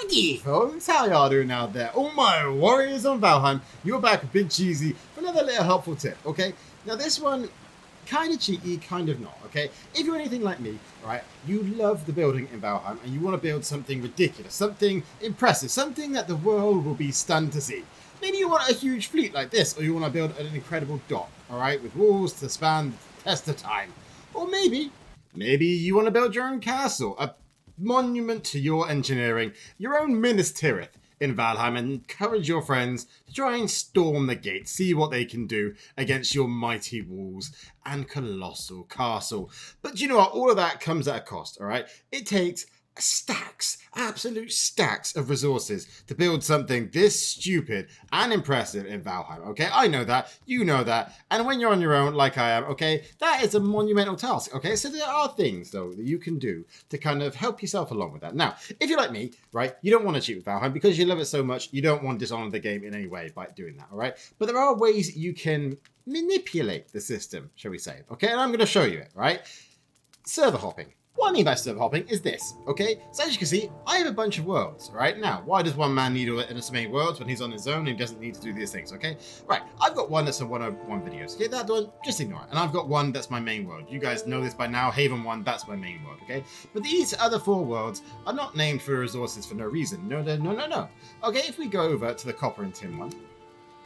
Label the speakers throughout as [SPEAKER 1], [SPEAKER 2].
[SPEAKER 1] Howdy folks, how y'all doing out there? All my warriors on Valheim, you're back with Big CheeZ for another little helpful tip, okay? Now this one, kind of cheeky, kind of not, okay? If you're anything like me, right, you love the building in Valheim and you want to build something ridiculous, something impressive, something that the world will be stunned to see. Maybe you want a huge fleet like this, or you want to build an incredible dock, alright, with walls to span the test of time. Or maybe you want to build your own castle, a monument to your engineering, your own Minas Tirith in Valheim, and encourage your friends to try and storm the gates, see what they can do against your mighty walls and colossal castle. But you know what? All of that comes at a cost, all right? It takes stacks, absolute stacks of resources to build something this stupid and impressive in Valheim, okay? I know that, you know that, and when you're on your own, like I am, okay, that is a monumental task, okay? So there are things, though, that you can do to kind of help yourself along with that. Now, if you're like me, right, you don't want to cheat with Valheim because you love it so much, you don't want to dishonor the game in any way by doing that, all right? But there are ways you can manipulate the system, shall we say, okay? And I'm going to show you it, right? Server hopping. What I mean by server hopping is this, okay? So as you can see, I have a bunch of worlds, right? Now, why does one man need so many worlds when he's on his own and he doesn't need to do these things, okay? Right, I've got one that's a 101 videos. Okay, that one, just ignore it. And I've got one that's my main world. You guys know this by now, Haven 1, that's my main world, okay? But these other 4 worlds are not named for resources for no reason. No. Okay, if we go over to the copper and tin one,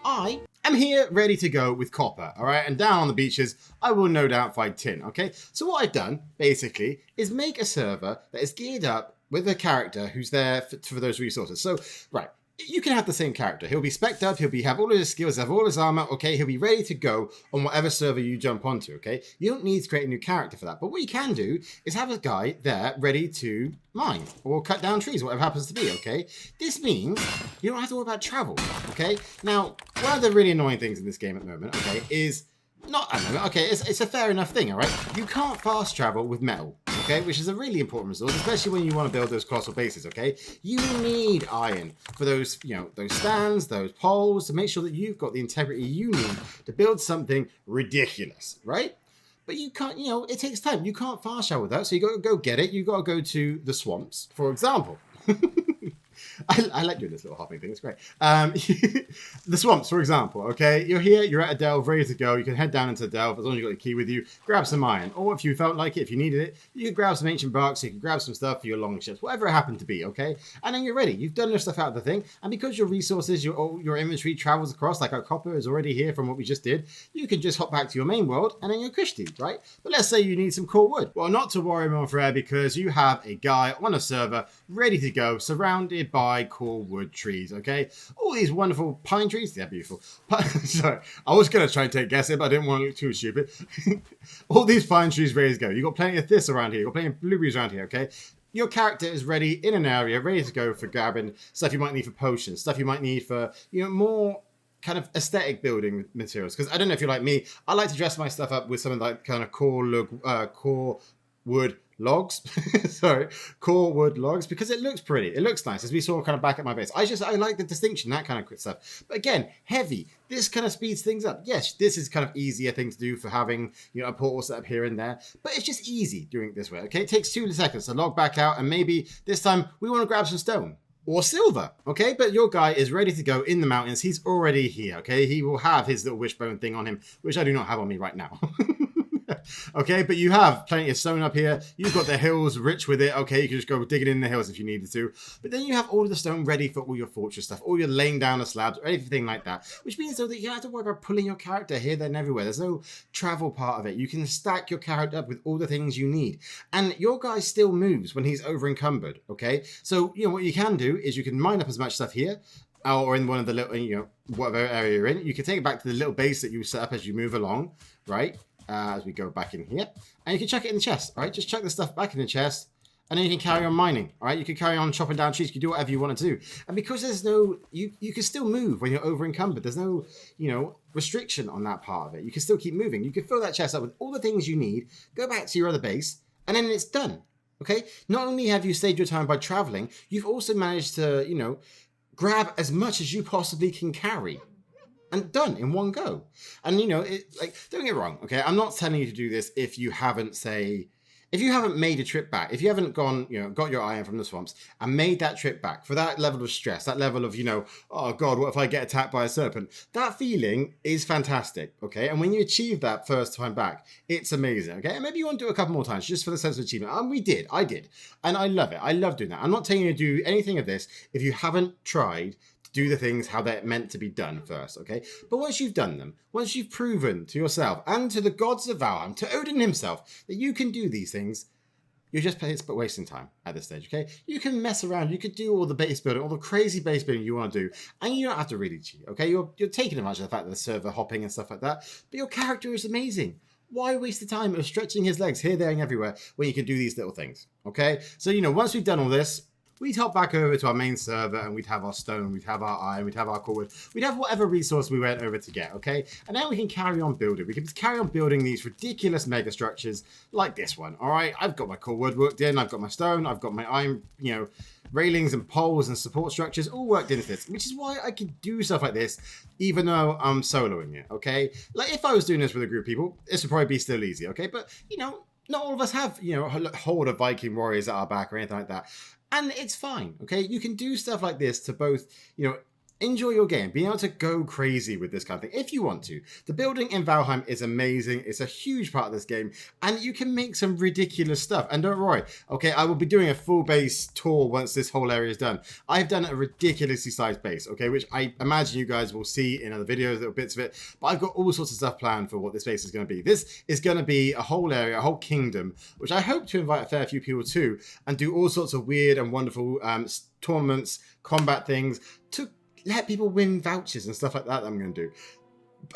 [SPEAKER 1] I am here ready to go with copper, all right? And down on the beaches, I will no doubt find tin, okay? So what I've done, basically, is make a server that is geared up with a character who's there for those resources. So, right, you can have the same character. He'll be spec'd up, have all of his skills, have all his armor, okay? He'll be ready to go on whatever server you jump onto, okay? You don't need to create a new character for that. But what you can do is have a guy there ready to mine or cut down trees, whatever happens to be, okay? This means you don't have to worry about travel, okay? Now, one of the really annoying things in this game at the moment, okay, is not at the moment, okay, it's a fair enough thing, all right? You can't fast travel with metal, okay, which is a really important resource, especially when you want to build those colossal bases, okay? You need iron for those, you know, those stands, those poles, to make sure that you've got the integrity you need to build something ridiculous, right? But you can't, you know, it takes time. You can't fast travel with that, so you got to go get it. You got to go to the swamps, for example. I like doing this little hopping thing. It's great. The swamps, for example, okay? You're here, you're at a delve, ready to go. You can head down into the delve as long as you've got the key with you. Grab some iron. Or if you felt like it, if you needed it, you could grab some ancient barks. You can grab some stuff for your long ships, whatever it happened to be, okay? And then you're ready. You've done your stuff out of the thing. And because your resources, your inventory travels across, like our copper is already here from what we just did, you can just hop back to your main world and then you're cushy, right? But let's say you need some core wood. Well, not to worry, my friend, because you have a guy on a server ready to go, surrounded by core wood trees, okay? All these wonderful pine trees. They're beautiful. Sorry, I was going to try and take a guess here, but I didn't want to look too stupid. All these pine trees ready to go. You've got plenty of this around here. You've got plenty of blueberries around here, okay? Your character is ready in an area, ready to go for grabbing stuff you might need for potions, stuff you might need for, you know, more kind of aesthetic building materials. Because I don't know if you're like me, I like to dress my stuff up with some of that kind of core wood logs. Sorry, core wood logs, because it looks pretty. It looks nice, as we saw kind of back at my base. I like the distinction, that kind of quick stuff. But again, heavy. This kind of speeds things up. Yes, this is kind of easier thing to do for having, you know, a portal set up here and there, but it's just easy doing it this way, okay? It takes 2 seconds to log back out, and maybe this time we want to grab some stone or silver, okay? But your guy is ready to go in the mountains. He's already here, okay? He will have his little wishbone thing on him, which I do not have on me right now. Okay, but you have plenty of stone up here. You've got the hills rich with it. Okay, you can just go digging in the hills if you needed to. But then you have all of the stone ready for all your fortress stuff, all your laying down the slabs, or anything like that. Which means though that you don't have to worry about pulling your character here, there, and everywhere. There's no travel part of it. You can stack your character up with all the things you need. And your guy still moves when he's over encumbered, okay? So, you know, what you can do is you can mine up as much stuff here, or in one of the little, you know, whatever area you're in. You can take it back to the little base that you set up as you move along, right? As we go back in here, and you can chuck it in the chest, all right? Just chuck the stuff back in the chest, and then you can carry on mining, all right? You can carry on chopping down trees, you can do whatever you want to do. And because there's no, you can still move when you're over encumbered. There's no, you know, restriction on that part of it. You can still keep moving. You can fill that chest up with all the things you need, go back to your other base, and then it's done, okay? Not only have you saved your time by traveling, you've also managed to, you know, grab as much as you possibly can carry. And done in one go. And, you know, it, like, don't get me wrong, okay? I'm not telling you to do this if you haven't, say, if you haven't made a trip back, if you haven't gone, got your iron from the swamps and made that trip back for that level of stress, that level of, oh God, what if I get attacked by a serpent? That feeling is fantastic, okay? And when you achieve that first time back, it's amazing, okay? And maybe you want to do it a couple more times just for the sense of achievement. And I did. And I love it. I love doing that. I'm not telling you to do anything of this if you haven't tried to do the things how they're meant to be done first, okay? But once you've done them, once you've proven to yourself and to the gods of Valheim, to Odin himself, that you can do these things, you're just wasting time at this stage, okay? You can mess around, you could do all the base building, all the crazy base building you want to do, and you don't have to really cheat, okay? You're taking advantage of the fact that the server hopping and stuff like that, but your character is amazing. Why waste the time of stretching his legs here, there, and everywhere when you can do these little things, okay? So, once we've done all this, we'd hop back over to our main server and we'd have our stone, we'd have our iron, we'd have our core wood, we'd have whatever resource we went over to get, okay? And now we can carry on building. We can carry on building these ridiculous mega structures like this one, all right? I've got my core wood worked in, I've got my stone, I've got my iron, railings and poles and support structures all worked into this, which is why I can do stuff like this even though I'm soloing it, okay? Like if I was doing this with a group of people, this would probably be still easy, okay? But, not all of us have, a horde of Viking warriors at our back or anything like that. And it's fine, okay? You can do stuff like this to both, enjoy your game, being able to go crazy with this kind of thing if you want to. The building in Valheim is amazing. It's a huge part of this game, and you can make some ridiculous stuff. And don't worry, okay, I will be doing a full base tour once this whole area is done. I've done a ridiculously sized base, okay, which I imagine you guys will see in other videos, little bits of it, but I've got all sorts of stuff planned for what this base is going to be. This is going to be a whole area, a whole kingdom, which I hope to invite a fair few people to, and do all sorts of weird and wonderful tournaments, combat things, to let people win vouchers and stuff like that I'm going to do.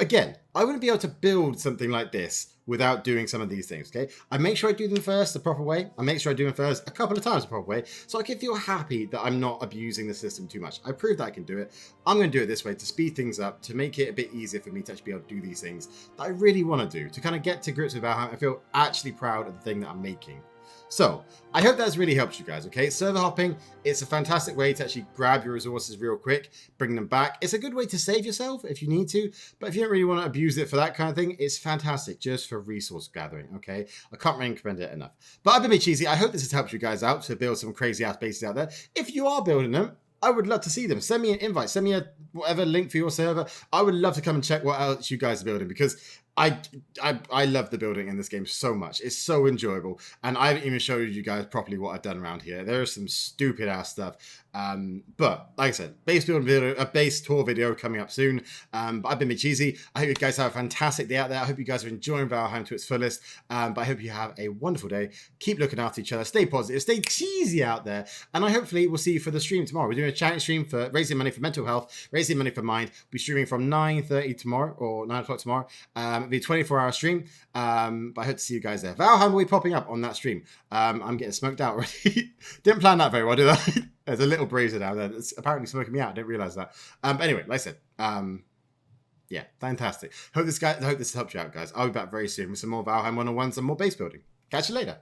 [SPEAKER 1] Again, I wouldn't be able to build something like this without doing some of these things, okay? I make sure I do them first the proper way. I make sure I do them first a couple of times the proper way, so I can feel happy that I'm not abusing the system too much. I proved that I can do it. I'm going to do it this way to speed things up, to make it a bit easier for me to actually be able to do these things that I really want to do, to kind of get to grips with Valheim. I feel actually proud of the thing that I'm making. So, I hope that's really helped you guys, okay? Server hopping, it's a fantastic way to actually grab your resources real quick, bring them back. It's a good way to save yourself if you need to, but if you don't really want to abuse it for that kind of thing, it's fantastic just for resource gathering, okay? I can't recommend it enough. But I've been CheeZ. I hope this has helped you guys out to build some crazy ass bases out there. If you are building them, I would love to see them. Send me an invite. Send me a whatever link for your server. I would love to come and check what else you guys are building, because I love the building in this game so much. It's so enjoyable, and I haven't even showed you guys properly what I've done around here. There is some stupid ass stuff, but like I said, base building video, a base tour video coming up soon. But I've been CheeZ. I hope you guys have a fantastic day out there. I hope you guys are enjoying Valheim to its fullest. But I hope you have a wonderful day. Keep looking after each other. Stay positive. Stay cheesy out there. And I hopefully will see you for the stream tomorrow. We're doing a charity stream for raising money for mental health, raising money for mind. We'll be streaming from 9:30 tomorrow, or 9 o'clock tomorrow. It'll be a 24-hour stream. But I hope to see you guys there. Valheim will be popping up on that stream. I'm getting smoked out already. Didn't plan that very well, did I? There's a little brazier down there that's apparently smoking me out. I didn't realize that. But anyway, like I said, yeah, fantastic. Hope this helped you out, guys. I'll be back very soon with some more Valheim 101s and more base building. Catch you later.